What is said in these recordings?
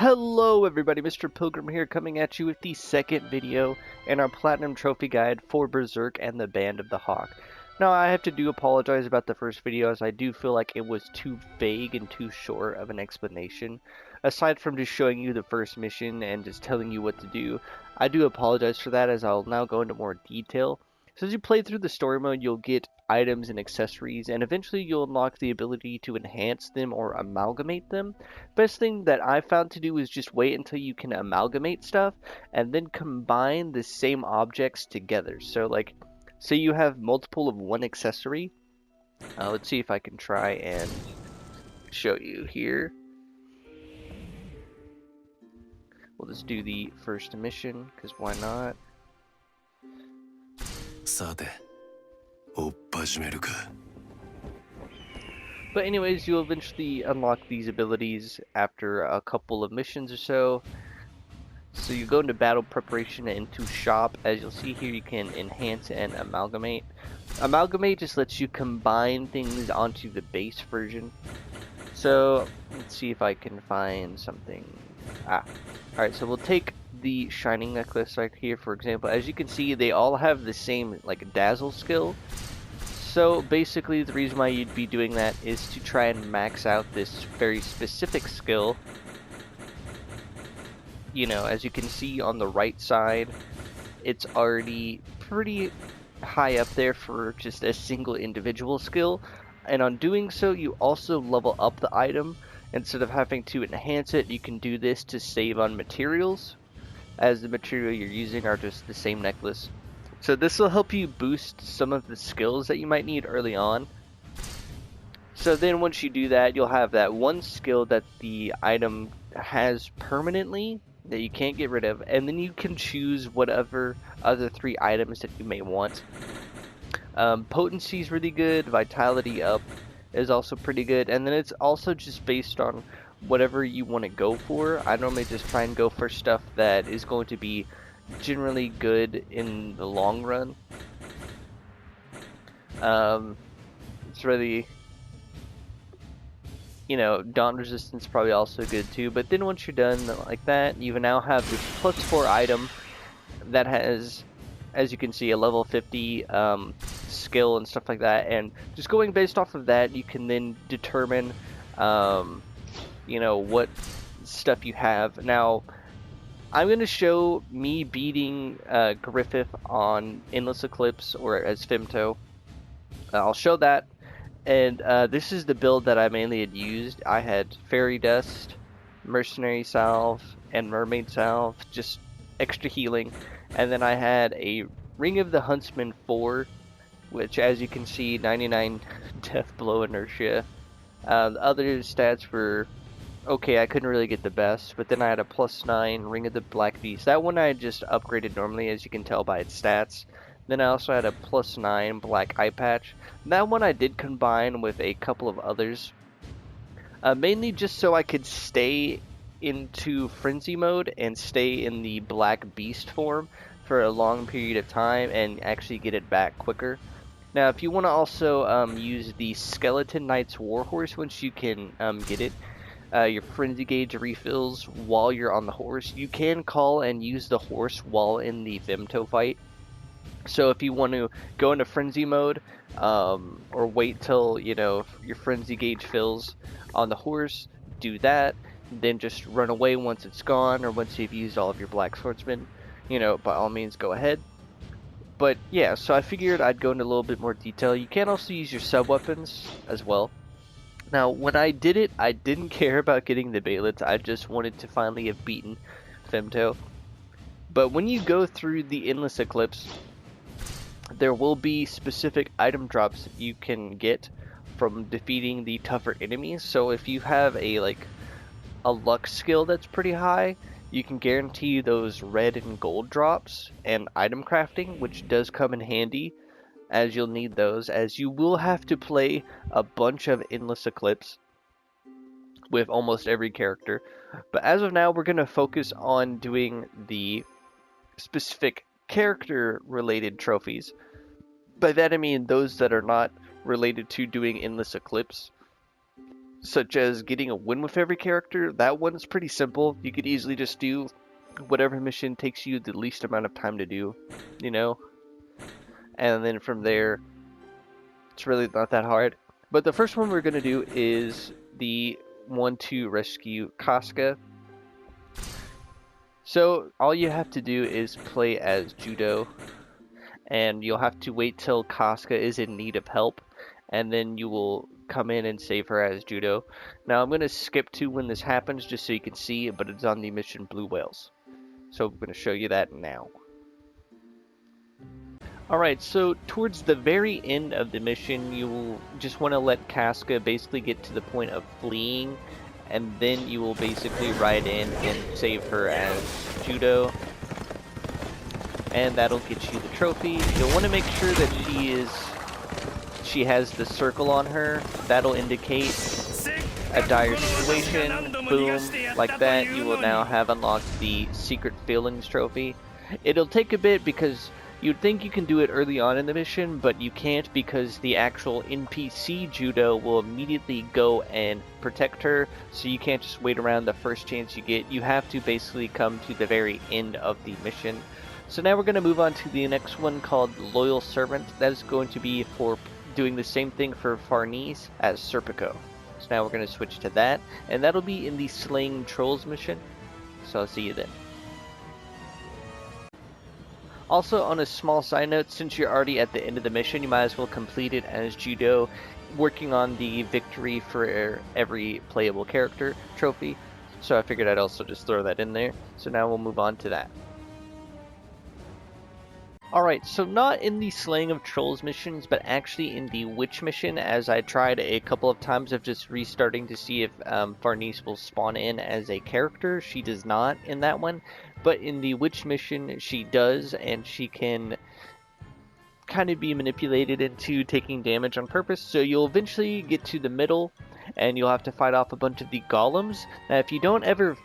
Hello everybody, Mr. Pilgrim here, coming at you with the second video in our Platinum Trophy Guide for Berserk and the Band of the Hawk. Now I have to apologize about the first video, as I do feel like it was too vague and too short of an explanation. Aside from just showing you the first mission and just telling you what to do, I do apologize for that, as I'll now go into more detail. So as you play through the story mode, you'll get items and accessories, and eventually you'll unlock the ability to enhance them or amalgamate them. Best thing that I found to do is just wait until you can amalgamate stuff and then combine the same objects together. So like, say you have multiple of one accessory. Let's see if I can try and show you here. We'll just do the first mission, because why not? But anyways, you'll eventually unlock these abilities after a couple of missions or so. So you go into battle preparation and into shop. As you'll see here, you can enhance and amalgamate. Amalgamate just lets you combine things onto the base version. So let's see if I can find something. Alright, so we'll take the shining necklace right here, for example. As you can see, they all have the same like dazzle skill. So basically the reason why you'd be doing that is to try and max out this very specific skill. You know, as you can see on the right side, it's already pretty high up there for just a single individual skill. And on doing so, you also level up the item. Instead of having to enhance it, you can do this to save on materials, as the material you're using are just the same necklace. So this will help you boost some of the skills that you might need early on. So then once you do that, you'll have that one skill that the item has permanently that you can't get rid of, and then you can choose whatever other 3 items that you may want. Potency is really good, vitality up is also pretty good, and then it's also just based on whatever you want to go for. I normally just try and go for stuff that is going to be generally good in the long run. It's really, you know, daunt resistance probably also good too. But then once you're done like that, you now have this +4 item that has, as you can see, a level 50 skill and stuff like that. And just going based off of that, you can then determine you know, what stuff you have. Now I'm going to show me beating Griffith on Endless Eclipse, or as Femto. I'll show that, and this is the build that I mainly had used. I had Fairy Dust, Mercenary Salve, and Mermaid Salve, just extra healing. And then I had a Ring of the Huntsman 4, which, as you can see, 99 death blow inertia. The other stats were okay, I couldn't really get the best, but then I had a +9 Ring of the Black Beast. That one I just upgraded normally, as you can tell by its stats. Then I also had a +9 Black Eye Patch. That one I did combine with a couple of others, mainly just so I could stay into Frenzy mode and stay in the Black Beast form for a long period of time and actually get it back quicker. Now, if you want to also use the Skeleton Knight's Warhorse, once you can get it, your Frenzy Gauge refills while you're on the horse. You can call and use the horse while in the Femto fight. So if you want to go into Frenzy mode, or wait till, you know, your Frenzy Gauge fills on the horse, do that. Then just run away once it's gone, or once you've used all of your Black Swordsmen. You know, by all means, go ahead. But yeah, so I figured I'd go into a little bit more detail. You can also use your sub-weapons as well. Now, when I did it, I didn't care about getting the Baylets. I just wanted to finally have beaten Femto. But when you go through the Endless Eclipse, there will be specific item drops that you can get from defeating the tougher enemies. So if you have a luck skill that's pretty high, you can guarantee those red and gold drops and item crafting, which does come in handy, as you'll need those, as you will have to play a bunch of Endless Eclipse with almost every character. But as of now, we're going to focus on doing the specific character related trophies. By that I mean those that are not related to doing Endless Eclipse. such as getting a win with every character, that one's pretty simple. You could easily just do whatever mission takes you the least amount of time to do, you know? And then from there, it's really not that hard. But the first one we're going to do is the one to rescue Casca. So all you have to do is play as Judo, and you'll have to wait till Casca is in need of help, and then you will come in and save her as Judo. Now I'm going to skip to when this happens just so you can see, but it's on the mission Blue Whales. So I'm going to show you that now. Alright, so towards the very end of the mission, you will just want to let Casca basically get to the point of fleeing, and then you will basically ride in and save her as Judo. And that'll get you the trophy. You'll want to make sure that she has the circle on her. That'll indicate a dire situation. Boom, like that. You will now have unlocked the Secret Feelings trophy. It'll take a bit because you'd think you can do it early on in the mission, but you can't because the actual NPC Judo will immediately go and protect her, so you can't just wait around the first chance you get. You have to basically come to the very end of the mission. So now we're going to move on to the next one called Loyal Servant. That is going to be for doing the same thing for Farnese as Serpico. So now we're going to switch to that, and that'll be in the Slaying Trolls mission. So I'll see you then. Also, on a small side note, since you're already at the end of the mission, you might as well complete it as Judo, working on the victory for every playable character trophy. So I figured I'd also just throw that in there. So now we'll move on to that. Alright, so not in the Slaying of Trolls missions, but actually in the Witch mission, as I tried a couple of times of just restarting to see if Farnese will spawn in as a character. She does not in that one, but in the Witch mission she does, and she can kind of be manipulated into taking damage on purpose. So you'll eventually get to the middle, and you'll have to fight off a bunch of the golems. Now if you don't ever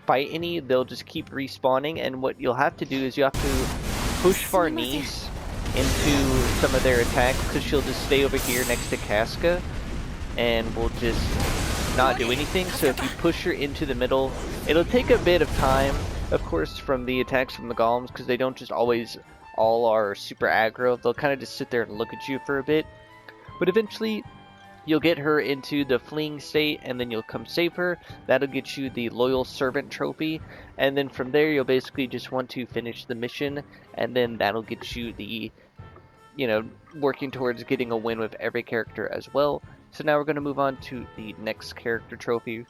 fight any, they'll just keep respawning, and what you'll have to do is you have to push Farnese into some of their attacks, because she'll just stay over here next to Casca and will just not do anything. So if you push her into the middle, it'll take a bit of time, of course, from the attacks from the golems, because they don't just always all are super aggro. They'll kind of just sit there and look at you for a bit, but eventually you'll get her into the fleeing state, and then you'll come save her. That'll get you the Loyal Servant trophy, and then from there you'll basically just want to finish the mission, and then that'll get you the, you know, working towards getting a win with every character as well. So now we're going to move on to the next character trophy.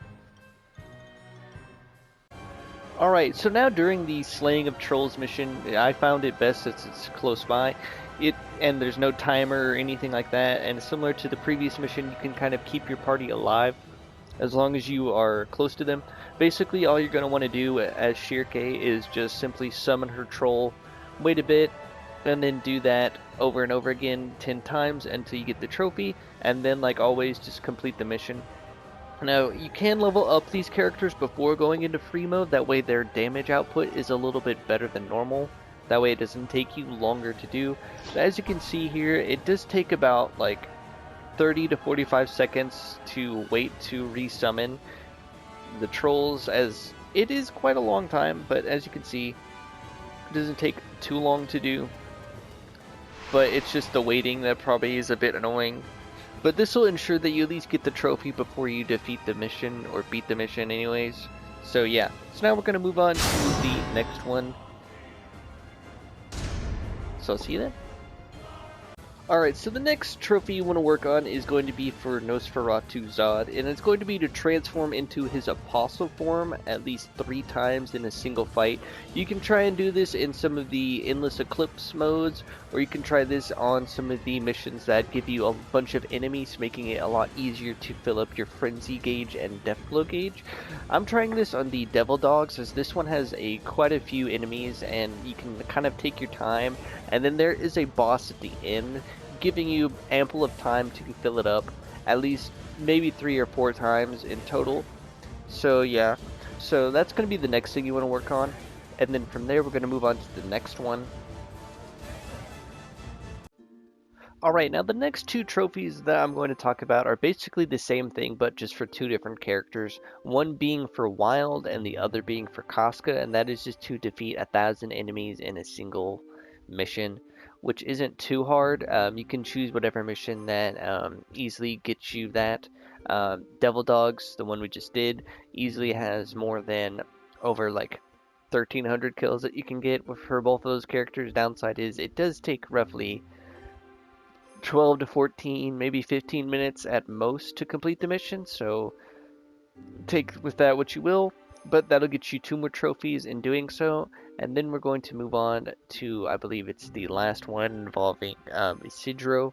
Alright, so now during the Slaying of Trolls mission, I found it best since it's close by. And there's no timer or anything like that, and similar to the previous mission, you can kind of keep your party alive as long as you are close to them. Basically all you're going to want to do as Schierke is just simply summon her troll, wait a bit, and then do that over and over again 10 times until you get the trophy, and then like always just complete the mission. Now you can level up these characters before going into free mode, that way their damage output is a little bit better than normal. That way it doesn't take you longer to do. As you can see here, it does take about like 30 to 45 seconds to wait to resummon the trolls, as it is quite a long time, but as you can see, it doesn't take too long to do. But it's just the waiting that probably is a bit annoying. But this will ensure that you at least get the trophy before you defeat the mission, or beat the mission anyways. So yeah, so now we're going to move on to the next one. So I'll see you then. Alright, so the next trophy you want to work on is going to be for Nosferatu Zod, and it's going to be to transform into his apostle form at least 3 times in a single fight. You can try and do this in some of the endless Eclipse modes, or you can try this on some of the missions that give you a bunch of enemies, making it a lot easier to fill up your frenzy gauge and deathglow gauge. I'm trying this on the Devil Dogs, as this one has quite a few enemies, and you can kind of take your time, and then there is a boss at the end, giving you ample of time to fill it up, at least maybe 3 or 4 times in total. So yeah, so that's going to be the next thing you want to work on, and then from there we're going to move on to the next one. Alright, now the next two trophies that I'm going to talk about are basically the same thing, but just for two different characters. One being for Wild, and the other being for Casca, and that is just to defeat 1,000 enemies in a single mission, which isn't too hard. You can choose whatever mission that easily gets you that. Devil Dogs, the one we just did, easily has more than over like 1,300 kills that you can get for both of those characters. Downside is it does take roughly 12 to 14, maybe 15 minutes at most to complete the mission, so take with that what you will, but that'll get you 2 more trophies in doing so, and then we're going to move on to, I believe it's the last one involving Isidro,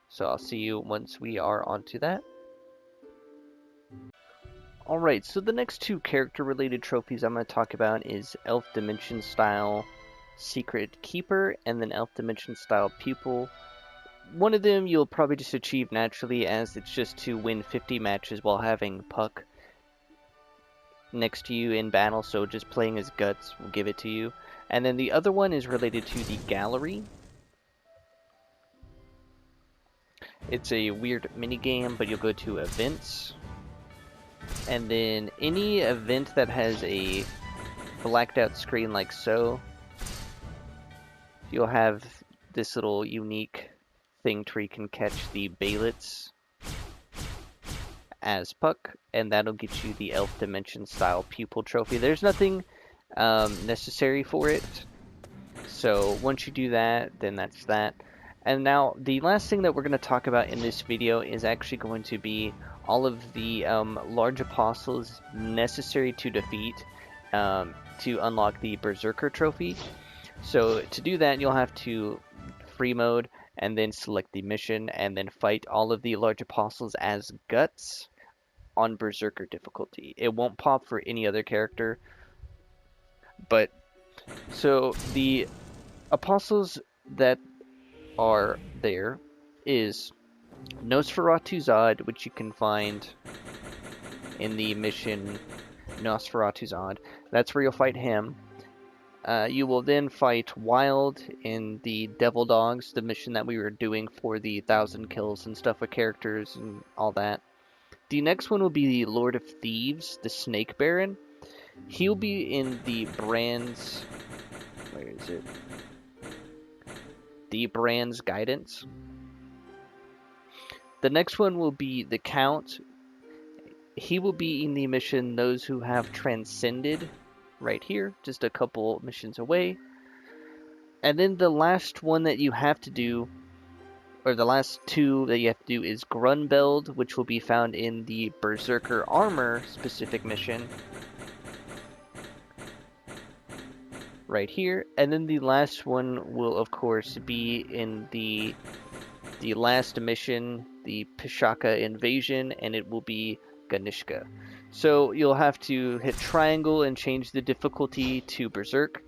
so I'll see you once we are onto that. Alright, so the next 2 character related trophies I'm going to talk about is Elf Dimension Style Secret Keeper, and then Elf Dimension Style Pupil. One of them you'll probably just achieve naturally, as it's just to win 50 matches while having Puck next to you in battle, so just playing as Guts will give it to you. And then the other one is related to the Gallery. It's a weird minigame, but you'll go to events, and then any event that has a blacked out screen like so, you'll have this little unique thing to where you can catch the Baylets as Puck, and that'll get you the Elf Dimension Style Pupil Trophy. There's nothing necessary for it, so once you do that, then that's that. And now the last thing that we're going to talk about in this video is actually going to be all of the large apostles necessary to defeat to unlock the Berserker trophy. So to do that, you'll have to free mode and then select the mission, and then fight all of the large apostles as Guts on Berserker difficulty. It won't pop for any other character, but so the apostles that are there is Nosferatu Zod, which you can find in the mission Nosferatu Zod. That's where you'll fight him. You will then fight Wild in the Devil Dogs, the mission that we were doing for the 1,000 kills and stuff with characters and all that. The next one will be the Lord of Thieves, the Snake Baron. He'll be in the Brand's... where is it? The Brand's Guidance. The next one will be the Count. He will be in the mission Those Who Have Transcended, right here, just a couple missions away. And then the last one that you have to do, or the last 2 that you have to do, is Grunbeld, which will be found in the Berserker Armor specific mission right here. And then the last one will of course be in the last mission, the Pishaka Invasion, and it will be Ganishka. So you'll have to hit triangle and change the difficulty to Berserk,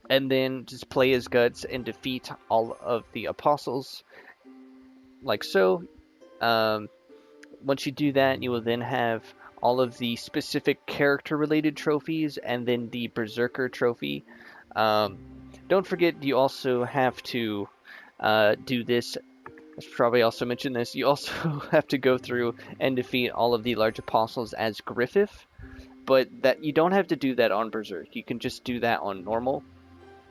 and then just play as Guts and defeat all of the apostles, like so. Once you do that, you will then have all of the specific character related trophies, and then the Berserker trophy. Don't forget, you also have to do this. I should probably also mention this. You also have to go through and defeat all of the large apostles as Griffith, but that you don't have to do that on Berserk. You can just do that on normal.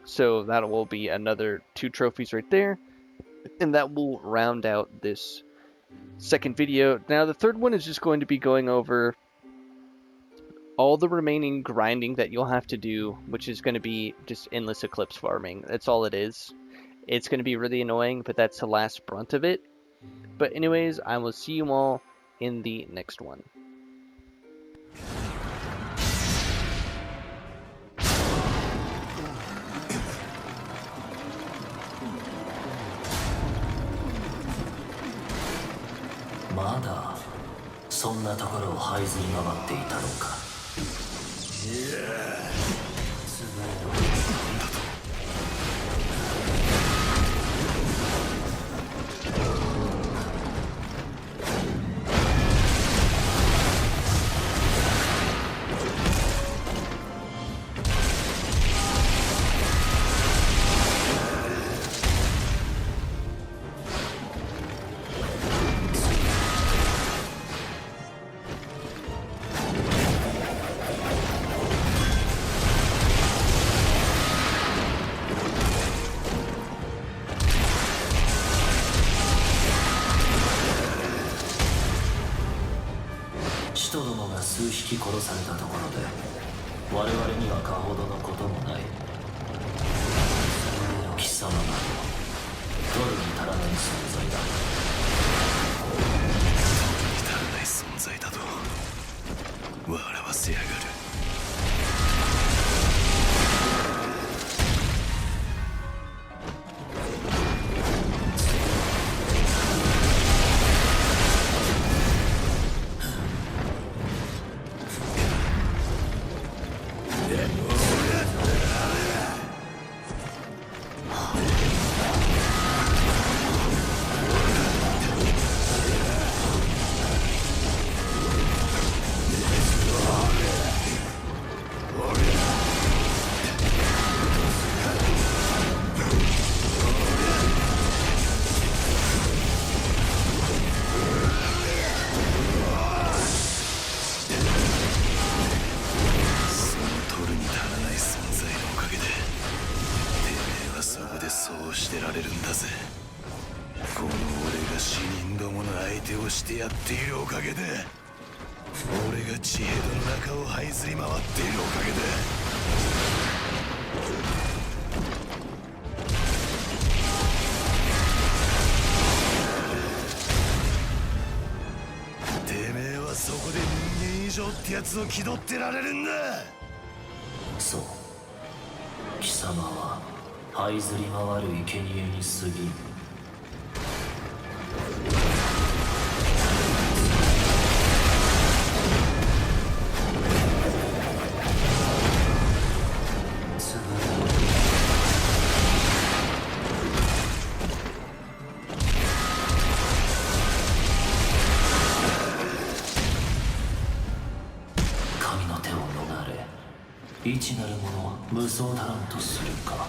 So that will be another 2 trophies right there, and that will round out this second video. Now the third one is just going to be going over all the remaining grinding that you'll have to do, which is going to be just endless Eclipse farming. That's all it is. It's going to be really annoying, but that's the last brunt of it. But anyways, I will see you all in the next one. Mada, そんなところを這いずり回っていたのか。いや、すごい。なんだと。殺されたところで我々にはかほどのこともない。貴様など取るに足らない存在だ。至らない存在だと笑わせやがる。そうしてられるんだぜ。この俺が死人どもの相手をしてやっているおかげで、俺が地平道の中を這いずり回っているおかげで。てめえはそこで人間以上ってやつを気取ってられるんだ。そう、貴様は這いずり回る生贄に過ぎん。神の手を逃れ、一なる者は無双足らんとするか。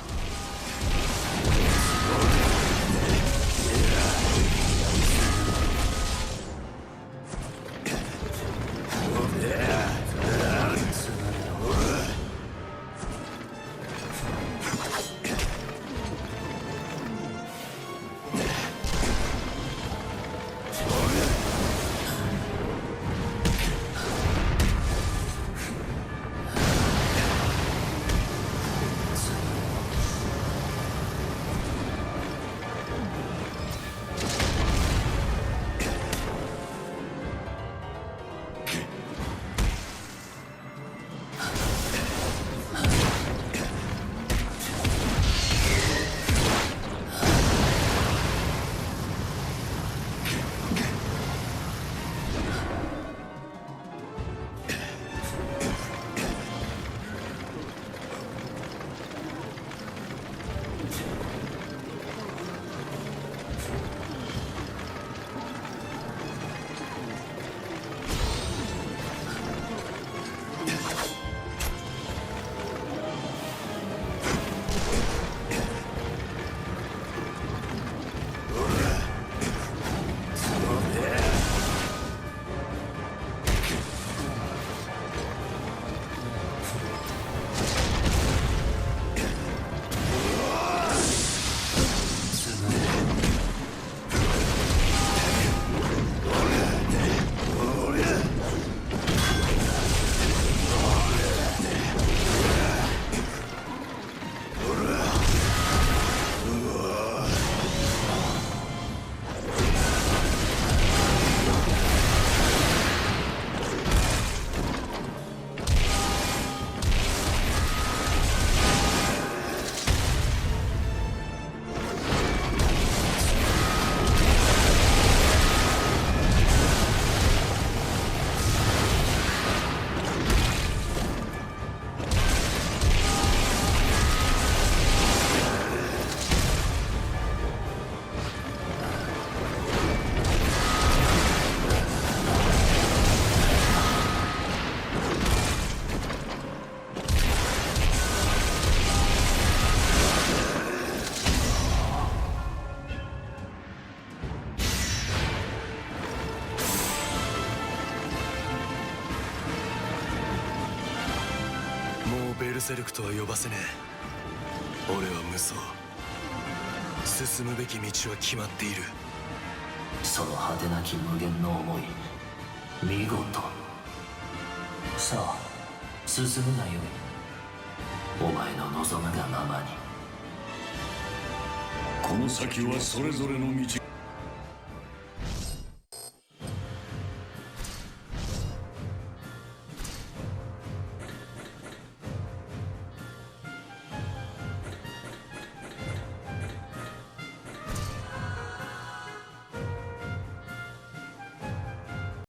ベルセルクとは呼ばせねえ。俺は無双。進むべき道は決まっている。その果てなき無限の思い、見事。さあ進むがよい。お前の望むがままに。この先はそれぞれの道。